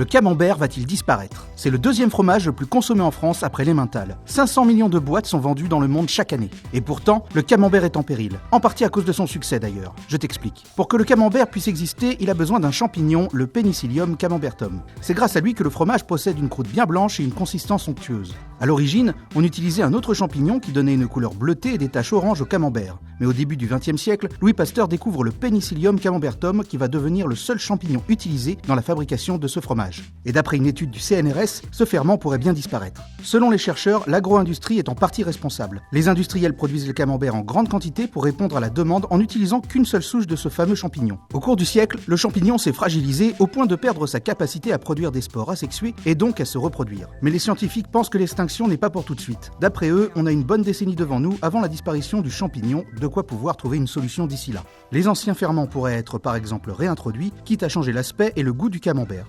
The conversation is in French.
Le camembert va-t-il disparaître? C'est le deuxième fromage le plus consommé en France après l'emmental. 500 millions de boîtes sont vendues dans le monde chaque année. Et pourtant, le camembert est en péril. En partie à cause de son succès d'ailleurs. Je t'explique. Pour que le camembert puisse exister, il a besoin d'un champignon, le Penicillium camembertum. C'est grâce à lui que le fromage possède une croûte bien blanche et une consistance onctueuse. À l'origine, on utilisait un autre champignon qui donnait une couleur bleutée et des taches oranges au camembert. Mais au début du XXe siècle, Louis Pasteur découvre le Penicillium camembertum qui va devenir le seul champignon utilisé dans la fabrication de ce fromage. Et d'après une étude du CNRS, ce ferment pourrait bien disparaître. Selon les chercheurs, l'agro-industrie est en partie responsable. Les industriels produisent le camembert en grande quantité pour répondre à la demande en n'utilisant qu'une seule souche de ce fameux champignon. Au cours du siècle, le champignon s'est fragilisé au point de perdre sa capacité à produire des spores asexués et donc à se reproduire. Mais les scientifiques pensent que l'extinction n'est pas pour tout de suite. D'après eux, on a une bonne décennie devant nous avant la disparition du champignon, de quoi pouvoir trouver une solution d'ici là. Les anciens ferments pourraient être par exemple réintroduits, quitte à changer l'aspect et le goût du camembert.